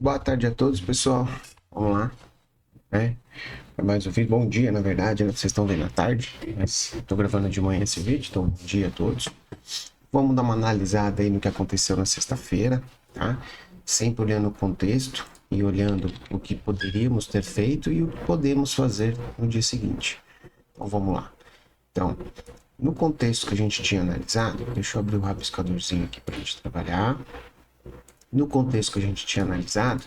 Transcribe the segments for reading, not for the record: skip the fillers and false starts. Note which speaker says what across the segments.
Speaker 1: Boa tarde a todos, pessoal. Vamos lá, né? É mais um vídeo. Bom dia, na verdade, né? Vocês estão vendo à tarde, mas estou gravando de manhã esse vídeo, então bom dia a todos. Vamos dar uma analisada aí no que aconteceu na sexta-feira, tá? Sempre olhando o contexto e olhando o que poderíamos ter feito e o que podemos fazer no dia seguinte. Então vamos lá. Então, no contexto que a gente tinha analisado, deixa eu abrir o rabiscadorzinho aqui para a gente trabalhar. No contexto que a gente tinha analisado,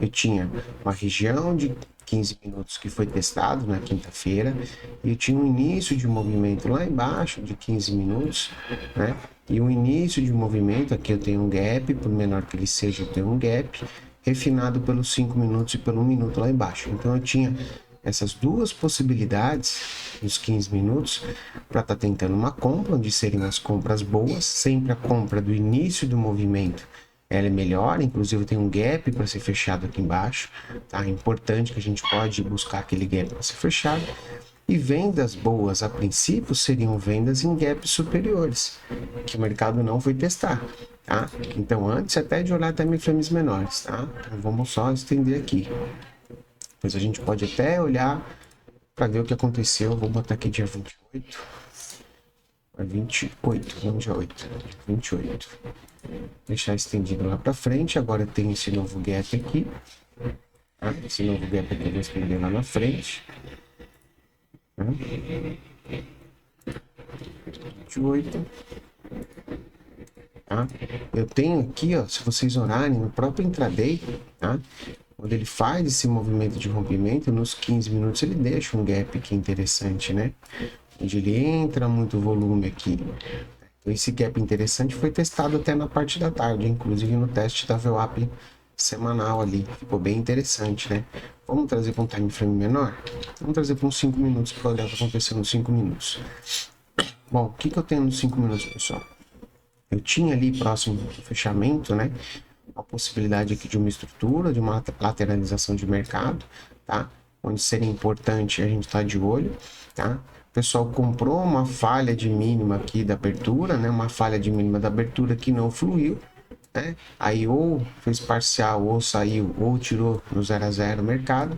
Speaker 1: eu tinha uma região de 15 minutos que foi testado na quinta-feira, e eu tinha um início de movimento lá embaixo de 15 minutos, né? E o início de movimento, aqui eu tenho um gap, por menor que ele seja, eu tenho um gap, refinado pelos 5 minutos e pelo 1 minuto lá embaixo. Então eu tinha essas duas possibilidades nos 15 minutos para estar tentando uma compra, onde seriam as compras boas, sempre a compra do início do movimento ela é melhor, inclusive tem um gap para ser fechado aqui embaixo, tá? É importante que a gente pode buscar aquele gap para ser fechado. E vendas boas, a princípio, seriam vendas em gaps superiores, que o mercado não foi testar, tá? Então, antes até de olhar time frames menores, tá? Então, vamos só estender aqui. Depois a gente pode até olhar para ver o que aconteceu. Vou botar aqui dia 28. 28, vamos dia 8, 28. Deixar estendido lá para frente. Agora tem esse novo gap aqui. Tá? Esse novo gap aqui eu vou estender lá na frente. Tá? 28. Tá? Eu tenho aqui, ó, se vocês olharem no próprio intraday, tá? Quando ele faz esse movimento de rompimento, nos 15 minutos ele deixa um gap aqui interessante, né? Onde ele entra muito volume aqui. Então, esse gap interessante foi testado até na parte da tarde, inclusive no teste da VWAP semanal ali. Ficou bem interessante, né? Vamos trazer para um time frame menor? Vamos trazer para uns 5 minutos para olhar o que aconteceu nos 5 minutos. Bom, o que eu tenho nos 5 minutos, pessoal? Eu tinha ali próximo do fechamento, né? A possibilidade aqui de uma estrutura, de uma lateralização de mercado, tá? Onde seria importante a gente estar de olho, tá? O pessoal comprou uma falha de mínima aqui da abertura, né? Uma falha de mínima da abertura que não fluiu, né? Aí ou fez parcial, ou saiu, ou tirou no 0 a 0 o mercado.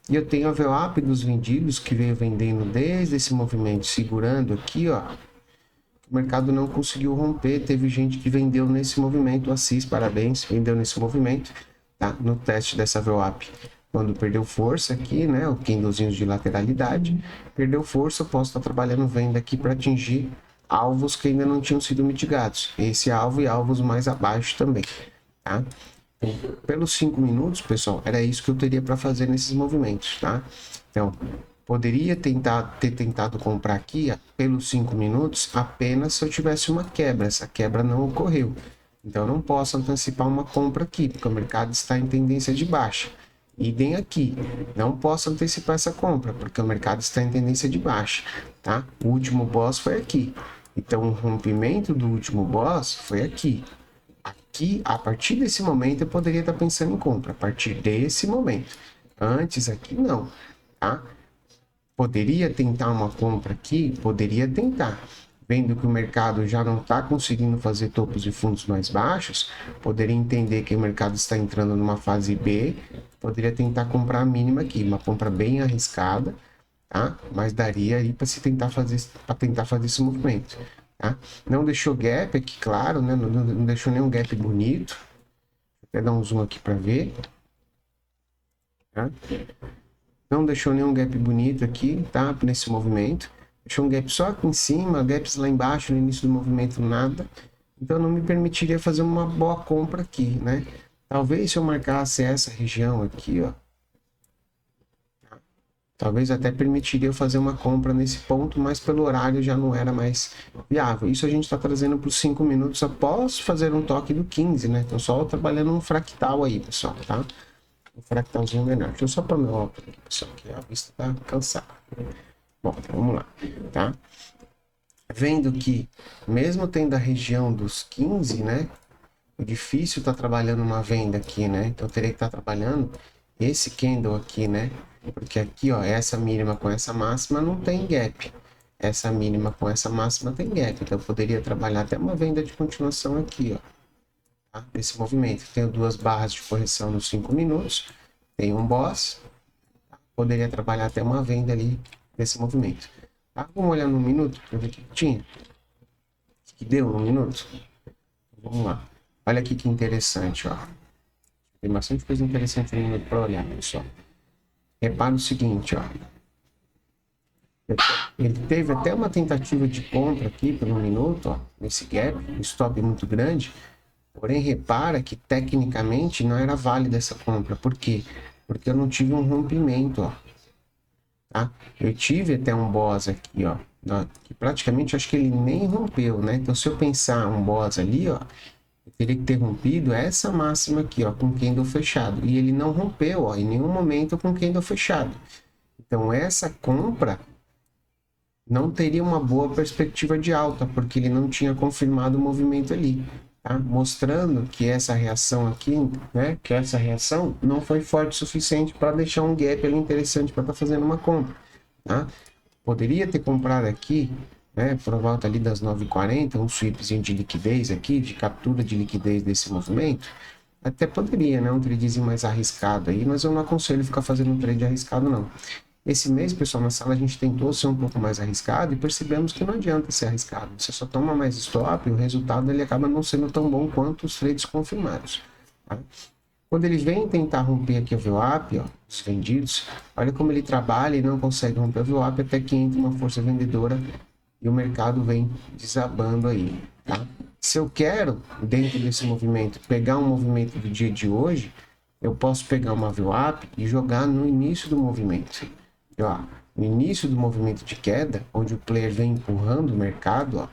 Speaker 1: E eu tenho a VWAP dos vendidos que veio vendendo desde esse movimento, segurando aqui, ó. O mercado não conseguiu romper, teve gente que vendeu nesse movimento, o Assis, parabéns, vendeu nesse movimento, tá? No teste dessa VWAP. Quando perdeu força aqui, né, o candlezinho de lateralidade, perdeu força, eu posso estar trabalhando venda aqui para atingir alvos que ainda não tinham sido mitigados. Esse alvo e alvos mais abaixo também, tá? Então, pelos 5 minutos, pessoal, era isso que eu teria para fazer nesses movimentos, tá? Então, poderia ter tentado comprar aqui pelos 5 minutos apenas se eu tivesse uma quebra. Essa quebra não ocorreu. Então, eu não posso antecipar uma compra aqui, porque o mercado está em tendência de baixa. Idem aqui, não posso antecipar essa compra, porque o mercado está em tendência de baixa, tá? O último boss foi aqui. Então, o rompimento do último boss foi aqui. Aqui, a partir desse momento, eu poderia estar pensando em compra. A partir desse momento. Antes aqui, não, tá? Poderia tentar uma compra aqui? Poderia tentar. Vendo que o mercado já não está conseguindo fazer topos e fundos mais baixos, poderia entender que o mercado está entrando numa fase B, poderia tentar comprar a mínima aqui, uma compra bem arriscada, tá? Mas daria aí para se tentar fazer esse movimento, tá? Não deixou gap aqui, claro, né? Não deixou nenhum gap bonito. Vou até dar um zoom aqui para ver, tá? Não deixou nenhum gap bonito aqui, tá? Nesse movimento. Deixou um gap só aqui em cima, gaps lá embaixo, no início do movimento, nada. Então não me permitiria fazer uma boa compra aqui, né? Talvez se eu marcasse essa região aqui, ó. Talvez até permitiria eu fazer uma compra nesse ponto, mas pelo horário já não era mais viável. Isso a gente está trazendo para os 5 minutos após fazer um toque do 15, né? Então só trabalhando um fractal aí, pessoal, tá? Um fractalzinho menor. Deixa eu só pôr meu óculos aqui, pessoal, que a vista tá cansada. Bom, vamos lá, tá? Vendo que, mesmo tendo a região dos 15, né? É difícil tá trabalhando uma venda aqui, né? Então eu teria que estar trabalhando esse candle aqui, né? Porque aqui, ó, essa mínima com essa máxima não tem gap. Essa mínima com essa máxima tem gap. Então eu poderia trabalhar até uma venda de continuação aqui, ó. tá? Desse movimento. Tenho duas barras de correção nos 5 minutos, tenho um boss, tá? Poderia trabalhar até uma venda ali nesse movimento. Tá? Vamos olhar no minuto para ver o que tinha. O que deu no minuto? Vamos lá. Olha aqui que interessante, ó. Tem bastante coisa interessante no minuto para olhar, pessoal. Repara o seguinte, ó. Ele teve até uma tentativa de compra aqui por um minuto, ó, nesse gap, um stop muito grande. Porém, repara que tecnicamente não era válida essa compra. Por quê? Porque eu não tive um rompimento, ó. Tá? Eu tive até um boss aqui, ó, que praticamente eu acho que ele nem rompeu, né? Então, se eu pensar um boss ali, ó, eu teria que ter rompido essa máxima aqui, ó, com candle fechado. E ele não rompeu, ó, em nenhum momento com candle fechado. Então, essa compra não teria uma boa perspectiva de alta, porque ele não tinha confirmado o movimento ali, tá? Mostrando que essa reação aqui, né, que essa reação não foi forte o suficiente para deixar um gap ali interessante para estar fazendo uma compra, tá? Poderia ter comprado aqui, né, por volta ali das 9h40, um sweepzinho de liquidez aqui, de captura de liquidez desse movimento. Até poderia, né, um tradezinho mais arriscado aí, mas eu não aconselho ficar fazendo um trade arriscado, não. Esse mês, pessoal, na sala a gente tentou ser um pouco mais arriscado e percebemos que não adianta ser arriscado. Você só toma mais stop e o resultado ele acaba não sendo tão bom quanto os trades confirmados. Tá? Quando ele vem tentar romper aqui o VWAP, ó, os vendidos, olha como ele trabalha e não consegue romper o VWAP até que entra uma força vendedora e o mercado vem desabando aí. Tá? Se eu quero, dentro desse movimento, pegar um movimento do dia de hoje, eu posso pegar uma VWAP e jogar no início do movimento. Ó, no início do movimento de queda, onde o player vem empurrando o mercado,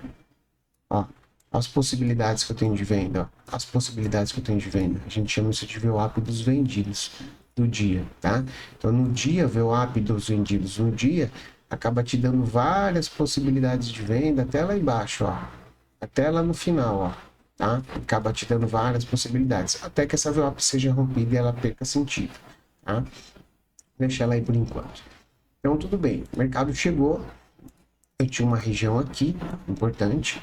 Speaker 1: ó, as possibilidades que eu tenho de venda, ó, as possibilidades que eu tenho de venda. A gente chama isso de VWAP dos vendidos do dia, tá? Então, no dia, VWAP dos vendidos no dia acaba te dando várias possibilidades de venda até lá embaixo, ó, até lá no final, ó, tá? Acaba te dando várias possibilidades, até que essa VWAP seja rompida e ela perca sentido, tá? Deixa ela aí por enquanto. Então, tudo bem. O mercado chegou. Eu tinha uma região aqui, importante.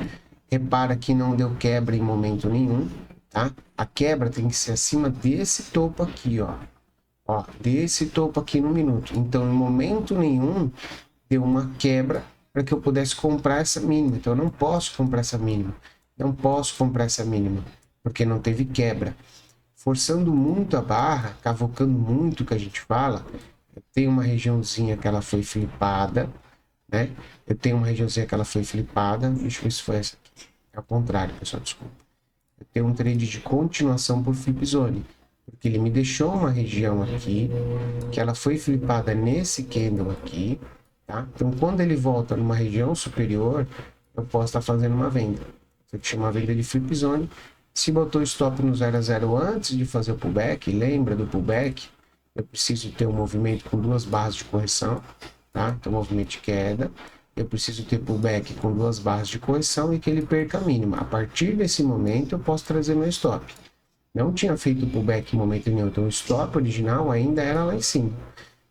Speaker 1: Repara que não deu quebra em momento nenhum, tá? A quebra tem que ser acima desse topo aqui, ó. Ó, desse topo aqui no minuto. Então, em momento nenhum, deu uma quebra para que eu pudesse comprar essa mínima. Então, eu não posso comprar essa mínima. Não posso comprar essa mínima, porque não teve quebra. Forçando muito a barra, cavocando muito o que a gente fala, eu tenho uma regiãozinha que ela foi flipada, né? Eu tenho uma regiãozinha que ela foi flipada. Deixa eu ver se foi essa aqui. É ao contrário, pessoal, desculpa. Eu tenho um trade de continuação por flip zone, porque ele me deixou uma região aqui, que ela foi flipada nesse candle aqui, tá? Então, quando ele volta numa região superior, eu posso estar fazendo uma venda. Isso aqui chama venda de flip zone. Se botou stop no 0 a 0 antes de fazer o pullback, lembra do pullback? Eu preciso ter um movimento com duas barras de correção, tá? Então, movimento de queda. Eu preciso ter pullback com duas barras de correção e que ele perca a mínima. A partir desse momento, eu posso trazer meu stop. Não tinha feito pullback em momento nenhum, então o stop original ainda era lá em cima.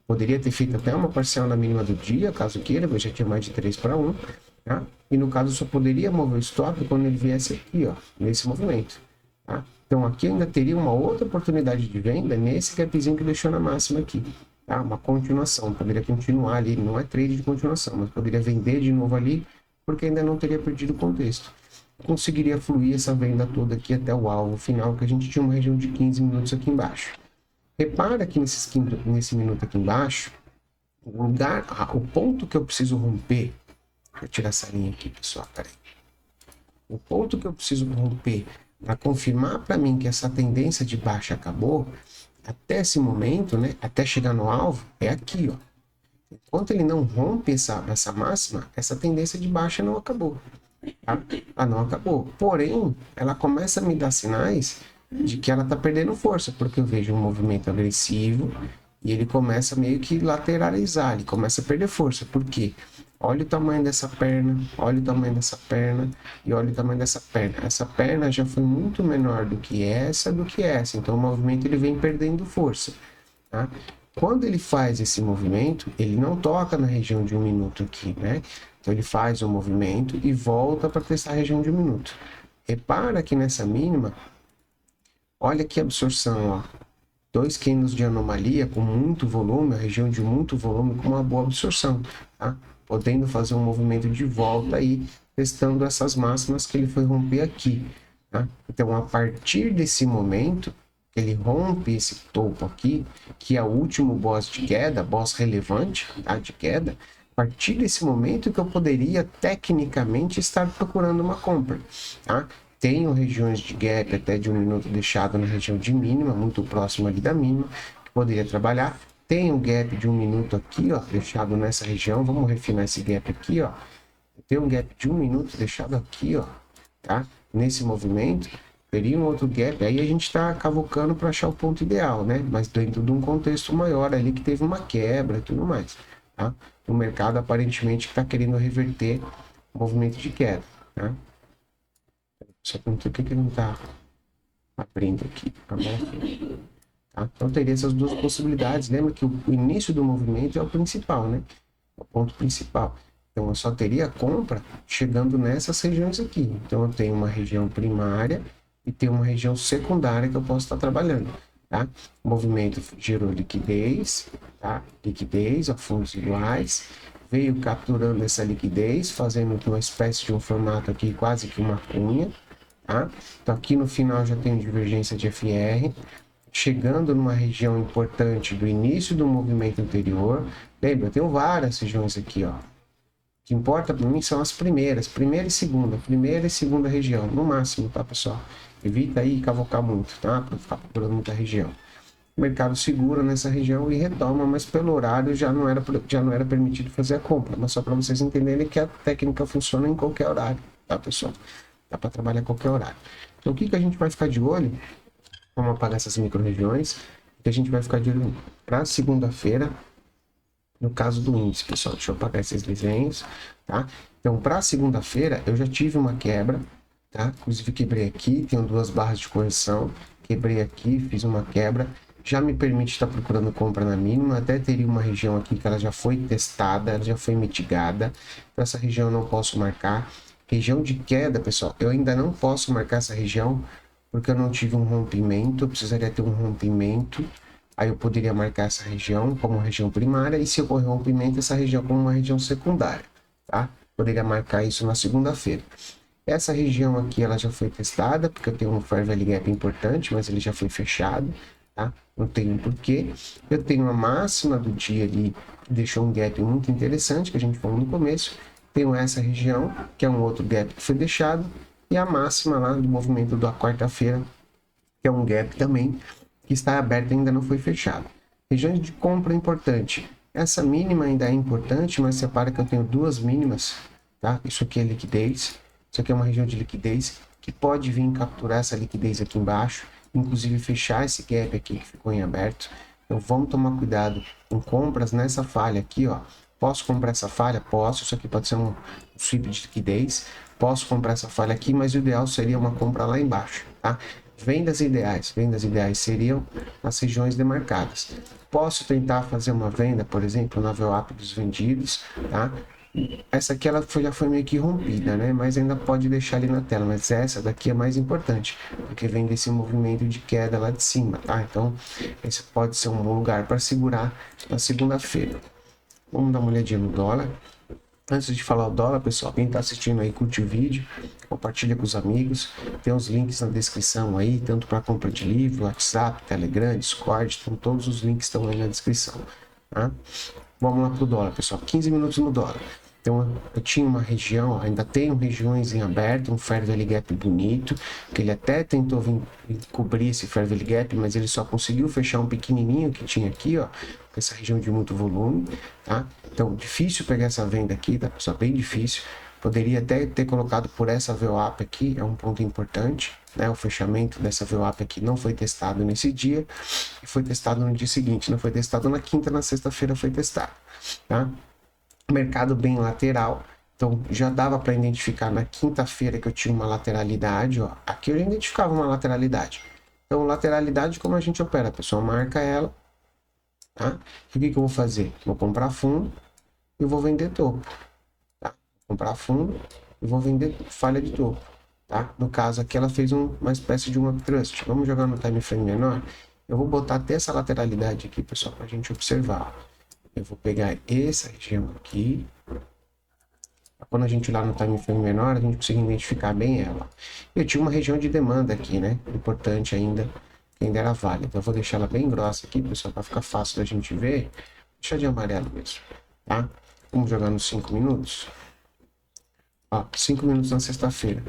Speaker 1: Poderia ter feito até uma parcial na mínima do dia, caso queira, eu já tinha mais de 3 para 1, tá? E no caso, eu só poderia mover o stop quando ele viesse aqui, ó, nesse movimento, tá? Então, aqui ainda teria uma outra oportunidade de venda nesse gapzinho que deixou na máxima aqui, tá? Uma continuação, poderia continuar ali, não é trade de continuação, mas poderia vender de novo ali, porque ainda não teria perdido o contexto. Conseguiria fluir essa venda toda aqui até o alvo final, que a gente tinha uma região de 15 minutos aqui embaixo. Repara que nesse minuto aqui embaixo, o ponto que eu preciso romper, deixa eu tirar essa linha aqui, pessoal, peraí. O ponto que eu preciso romper para confirmar para mim que essa tendência de baixa acabou, até esse momento, né, até chegar no alvo, é aqui, ó. Enquanto ele não rompe essa máxima, essa tendência de baixa não acabou. Tá? Ela não acabou. Porém, ela começa a me dar sinais de que ela está perdendo força, porque eu vejo um movimento agressivo e ele começa meio que lateralizar, ele começa a perder força. Por quê? Olha o tamanho dessa perna, olha o tamanho dessa perna e olha o tamanho dessa perna. Essa perna já foi muito menor do que essa, então o movimento ele vem perdendo força, tá? Quando ele faz esse movimento, ele não toca na região de 1 minuto aqui, né? Então ele faz o movimento e volta para testar a região de 1 minuto. Repara que nessa mínima, Olha que absorção, ó. 2 candles de anomalia com muito volume, a região de muito volume com uma boa absorção, tá? Podendo fazer um movimento de volta aí, testando essas máximas que ele foi romper aqui, tá? Então, a partir desse momento, ele rompe esse topo aqui, que é o último boss de queda, boss relevante, tá? De queda. A partir desse momento que eu poderia, tecnicamente, estar procurando uma compra, tá? Tenho regiões de gap até de 1 minuto deixado na região de mínima, muito próximo ali da mínima, que poderia trabalhar. Tem um gap de 1 minuto aqui, ó, deixado nessa região. Vamos refinar esse gap aqui, ó. Tem um gap de 1 minuto deixado aqui, ó, tá? Nesse movimento. Teria um outro gap, aí a gente está cavucando para achar o ponto ideal, né? Mas dentro de um contexto maior ali que teve uma quebra e tudo mais, tá? O mercado aparentemente está querendo reverter o movimento de queda, tá? Só que não sei o que ele não está abrindo aqui. Tá? Então teria essas duas possibilidades. Lembra que o início do movimento é o principal, né? É o ponto principal. Então eu só teria compra chegando nessas regiões aqui. Então eu tenho uma região primária e tenho uma região secundária que eu posso estar trabalhando. Tá? O movimento gerou liquidez, tá? Liquidez a fundos iguais. Veio capturando essa liquidez, fazendo uma espécie de um formato aqui, quase que uma cunha. Tá? Então aqui no final já tem divergência de FR, chegando numa região importante do início do movimento anterior. Lembra, eu tenho várias regiões aqui, ó. O que importa para mim são as primeira e segunda região, no máximo, tá, pessoal? Evita aí cavocar muito, tá? Para ficar procurando muita região. O mercado segura nessa região e retoma, mas pelo horário já não era permitido fazer a compra. Mas só para vocês entenderem que a técnica funciona em qualquer horário, tá, pessoal? Dá para trabalhar a qualquer horário. Então, o que a gente vai ficar de olho? Vamos apagar essas micro-regiões. Que a gente vai ficar de olho para segunda-feira, no caso do índice, pessoal. Deixa eu apagar esses desenhos, tá? Então, para segunda-feira, eu já tive uma quebra, tá? Inclusive, quebrei aqui, tenho 2 barras de correção. Quebrei aqui, fiz uma quebra. Já me permite estar procurando compra na mínima. Até teria uma região aqui que ela já foi testada, ela já foi mitigada. Então, essa região eu não posso marcar. Região de queda, pessoal, eu ainda não posso marcar essa região porque eu não tive um rompimento, eu precisaria ter um rompimento, aí eu poderia marcar essa região como região primária e se ocorrer um rompimento, essa região como uma região secundária, tá? Poderia marcar isso na segunda-feira. Essa região aqui, ela já foi testada, porque eu tenho um Fair Value Gap importante, mas ele já foi fechado, tá? Não tem um porquê. Eu tenho a máxima do dia ali, que deixou um gap muito interessante, que a gente falou no começo. Tenho essa região, que é um outro gap que foi deixado, e a máxima lá do movimento da quarta-feira, que é um gap também, que está aberto e ainda não foi fechado. Regiões de compra importante. Essa mínima ainda é importante, mas separa que eu tenho 2 mínimas, tá? Isso aqui é liquidez, isso aqui é uma região de liquidez, que pode vir capturar essa liquidez aqui embaixo, inclusive fechar esse gap aqui que ficou em aberto. Então vamos tomar cuidado com compras nessa falha aqui, ó. Posso comprar essa falha? Posso. Isso aqui pode ser um sweep de liquidez. Posso comprar essa falha aqui, mas o ideal seria uma compra lá embaixo, tá? Vendas ideais seriam nas regiões demarcadas. Posso tentar fazer uma venda, por exemplo, na VWAP dos vendidos, tá? Essa aqui já foi meio que rompida, né? Mas ainda pode deixar ali na tela. Mas essa daqui é mais importante, porque vem desse movimento de queda lá de cima, tá? Então, esse pode ser um bom lugar para segurar na segunda-feira. Vamos dar uma olhadinha no dólar. Antes de falar o dólar, pessoal, quem está assistindo aí, curte o vídeo, compartilha com os amigos. Tem os links na descrição aí, tanto para compra de livro, WhatsApp, Telegram, Discord, então todos os links estão aí na descrição, tá? Vamos lá para o dólar, pessoal. 15 minutos no dólar. Então, eu tinha uma região, ainda tenho regiões em aberto, um Fair Value Gap bonito, que ele até tentou vir cobrir esse Fair Value Gap, mas ele só conseguiu fechar um pequenininho que tinha aqui, ó, com essa região de muito volume, tá? Então, difícil pegar essa venda aqui, tá, pessoal? Bem difícil. Poderia até ter colocado por essa VWAP aqui, é um ponto importante, né? O fechamento dessa VWAP aqui não foi testado nesse dia, e foi testado no dia seguinte, não foi testado na quinta, na sexta-feira foi testado, tá? Mercado bem lateral, então já dava para identificar na quinta-feira que eu tinha uma lateralidade, ó. Aqui eu já identificava uma lateralidade. Então, lateralidade, como a gente opera? A pessoa marca ela, tá? E o que eu vou fazer? Vou comprar fundo e vou vender topo, tá? Vou comprar fundo e vou vender falha de topo. tá? No caso aqui ela fez uma espécie de um uptrust. Vamos jogar no time frame menor. Eu vou botar até essa lateralidade aqui, pessoal, para a gente observar. Eu vou pegar essa região aqui. Quando a gente olhar no time frame menor, a gente consegue identificar bem ela. Eu tinha uma região de demanda aqui, né? Importante ainda, que ainda era válida. Então eu vou deixar ela bem grossa aqui, pessoal, para ficar fácil da gente ver. Deixa de amarelo mesmo, tá? Vamos jogar nos 5 minutos. Ó, 5 minutos na sexta-feira.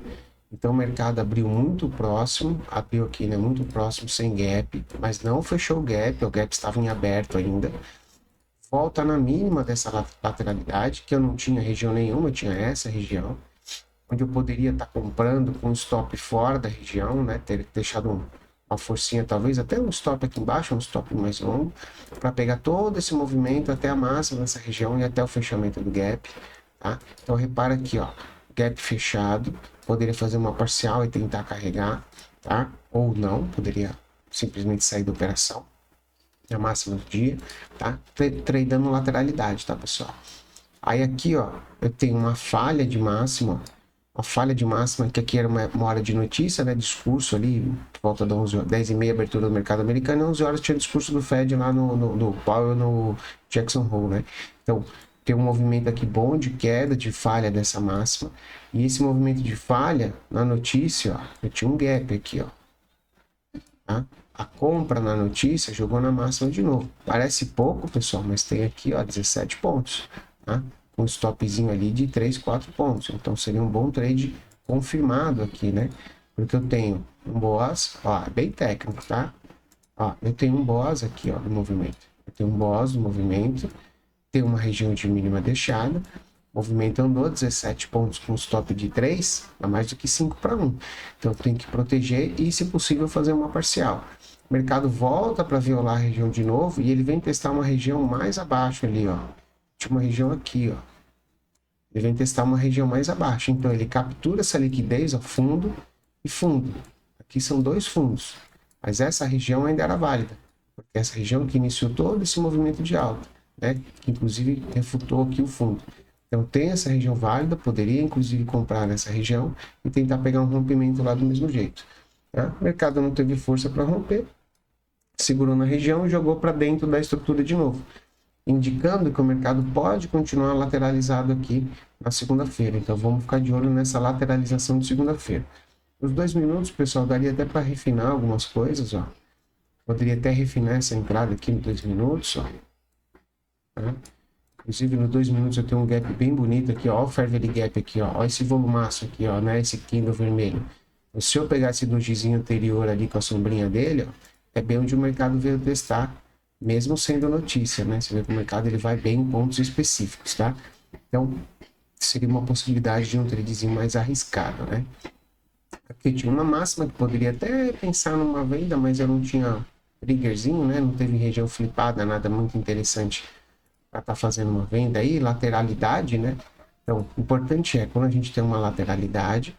Speaker 1: Então o mercado abriu muito próximo, abriu aqui, né? Muito próximo, sem gap, mas não fechou o gap estava em aberto ainda. Volta na mínima dessa lateralidade, que eu não tinha região nenhuma, eu tinha essa região, onde eu poderia estar comprando com um stop fora da região, né? Ter deixado uma forcinha, talvez até um stop aqui embaixo, um stop mais longo, para pegar todo esse movimento até a máxima dessa região e até o fechamento do gap, tá? Então repara aqui, ó, gap fechado, poderia fazer uma parcial e tentar carregar, tá? Ou não, poderia simplesmente sair da operação. A máxima do dia, tá? Tradando lateralidade, tá, pessoal? Aí aqui, ó, eu tenho uma falha de máxima, a falha de máxima, que aqui era uma hora de notícia, né? Discurso ali, por volta das 10h30, abertura do mercado americano, e 11 horas tinha discurso do Fed lá no Powell, no Jackson Hole, né? Então, tem um movimento aqui bom de queda, de falha dessa máxima, e esse movimento de falha, na notícia, ó, eu tinha um gap aqui, ó, tá? A compra na notícia jogou na máxima de novo. Parece pouco, pessoal, mas tem aqui, ó, 17 pontos, tá? Um stopzinho ali de 3, 4 pontos. Então seria um bom trade confirmado aqui, né? Porque eu tenho um BOAS, ó, bem técnico, tá? Ó, eu tenho um BOAS aqui, ó, no movimento. Eu tenho um BOAS no movimento, tem uma região de mínima deixada, o movimento andou 17 pontos com stop de 3, dá mais do que 5 para 1. Então eu tenho que proteger e, se possível, fazer uma parcial. O mercado volta para violar a região de novo e ele vem testar uma região mais abaixo ali, ó. Tinha uma região aqui, ó. Ele vem testar uma região mais abaixo. Então ele captura essa liquidez, ó, fundo e fundo. Aqui são dois fundos, mas essa região ainda era válida, porque essa região que iniciou todo esse movimento de alta, né? Que inclusive refutou aqui o fundo. Então tem essa região válida, poderia inclusive comprar nessa região e tentar pegar um rompimento lá do mesmo jeito. Tá? O mercado não teve força para romper, segurou na região e jogou para dentro da estrutura de novo, indicando que o mercado pode continuar lateralizado aqui na segunda-feira. Então vamos ficar de olho nessa lateralização de segunda-feira. Os 2 minutos, pessoal, daria até para refinar algumas coisas, ó. Poderia até refinar essa entrada aqui nos 2 minutos, ó. Tá? Inclusive, nos 2 minutos eu tenho um gap bem bonito aqui, ó. O Fair Value Gap aqui, ó. Ó esse volumaço aqui, ó, né? Esse candle vermelho. Então, se eu pegar esse dojizinho anterior ali com a sombrinha dele, ó, é bem onde o mercado veio testar, mesmo sendo notícia, né? Você vê que o mercado ele vai bem em pontos específicos, tá? Então, seria uma possibilidade de um tradezinho mais arriscado, né? Aqui tinha uma máxima que poderia até pensar numa venda, mas eu não tinha triggerzinho, né? Não teve região flipada, nada muito interessante para estar fazendo uma venda aí, lateralidade, né? Então, o importante é, quando a gente tem uma lateralidade,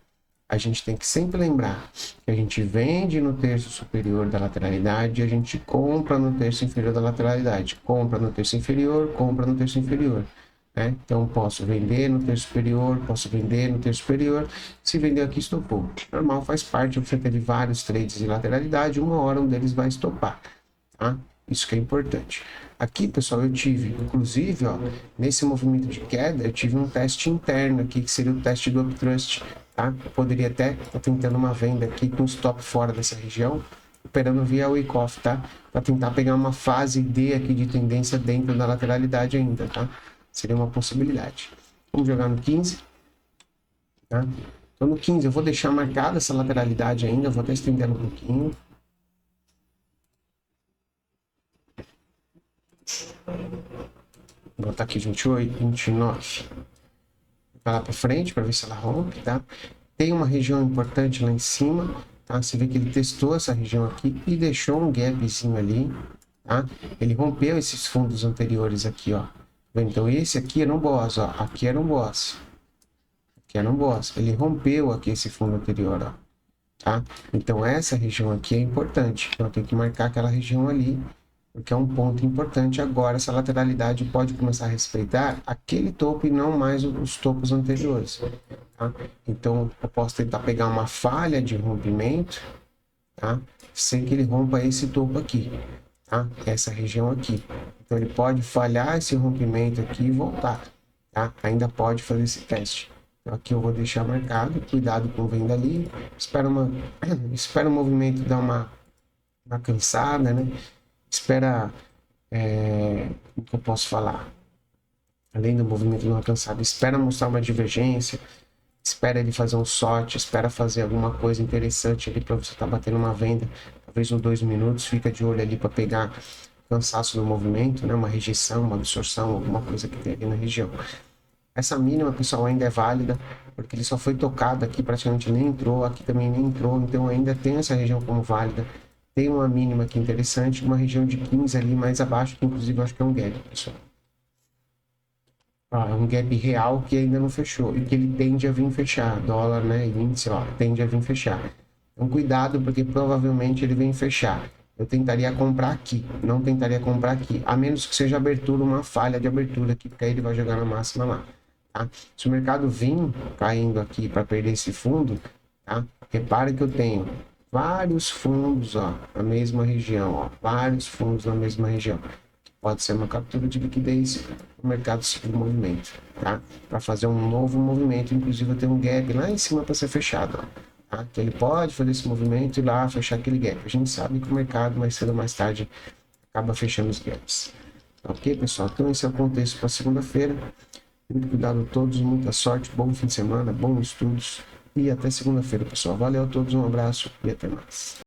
Speaker 1: a gente tem que sempre lembrar que a gente vende no terço superior da lateralidade e a gente compra no terço inferior da lateralidade. Compra no terço inferior, compra no terço inferior. Né? Então, posso vender no terço superior, posso vender no terço superior. Se vender aqui, estopou. Normal, faz parte, você tem de vários trades de lateralidade, uma hora um deles vai estopar. Tá? Isso que é importante. Aqui, pessoal, eu tive, inclusive, ó, nesse movimento de queda, eu tive um teste interno aqui, que seria o teste do uptrust, tá? Eu poderia até estar tentando uma venda aqui com stop fora dessa região, operando via wake off, tá? Para tentar pegar uma fase D aqui de tendência dentro da lateralidade ainda, tá? Seria uma possibilidade. Vamos jogar no 15, tá? Então, no 15, eu vou deixar marcada essa lateralidade ainda, vou até estender um pouquinho. Vou botar aqui 28, 29. Vai lá para frente para ver se ela rompe, tá? Tem uma região importante lá em cima, tá? Você vê que ele testou essa região aqui e deixou um gapzinho ali, tá? Ele rompeu esses fundos anteriores aqui, ó. Então esse aqui era um boss, ó. Aqui era um boss. Aqui era um boss. Ele rompeu aqui esse fundo anterior, ó. Tá? Então essa região aqui é importante. Então eu tenho que marcar aquela região ali porque é um ponto importante agora. Essa lateralidade pode começar a respeitar aquele topo e não mais os topos anteriores, tá? Então, eu posso tentar pegar uma falha de rompimento, tá? Sem que ele rompa esse topo aqui, tá? Essa região aqui. Então, ele pode falhar esse rompimento aqui e voltar, tá? Ainda pode fazer esse teste. Então, aqui eu vou deixar marcado, cuidado com venda ali, espera o movimento dar uma cansada, né? Espera, o que eu posso falar? Além do movimento não alcançado, espera mostrar uma divergência, espera ele fazer um sorte, espera fazer alguma coisa interessante ali para você estar batendo uma venda, talvez uns 2 minutos, fica de olho ali para pegar cansaço no movimento, né? Uma rejeição, uma absorção, alguma coisa que tem ali na região. Essa mínima, pessoal, ainda é válida, porque ele só foi tocado aqui, praticamente nem entrou, aqui também nem entrou, então ainda tem essa região como válida. Tem uma mínima aqui interessante, uma região de 15 ali mais abaixo, que inclusive eu acho que é um gap, pessoal. É um gap real que ainda não fechou, e que ele tende a vir fechar, dólar, né, índice, ó, tende a vir fechar. Então cuidado, porque provavelmente ele vem fechar. Eu tentaria comprar aqui, não tentaria comprar aqui, a menos que seja abertura, uma falha de abertura aqui, porque aí ele vai jogar na máxima lá. Tá? Se o mercado vir caindo aqui para perder esse fundo, tá? Repare que eu tenho vários fundos, ó, na mesma região, ó, vários fundos na mesma região. Pode ser uma captura de liquidez, o mercado seguir o movimento, tá? Para fazer um novo movimento, inclusive eu tenho um gap lá em cima para ser fechado, ó, tá? Que ele pode fazer esse movimento e lá fechar aquele gap. A gente sabe que o mercado mais cedo ou mais tarde acaba fechando os gaps. Ok, pessoal? Então esse é o contexto para segunda-feira. Muito cuidado a todos, muita sorte, bom fim de semana, bons estudos e até segunda-feira, pessoal. Valeu a todos, um abraço e até mais.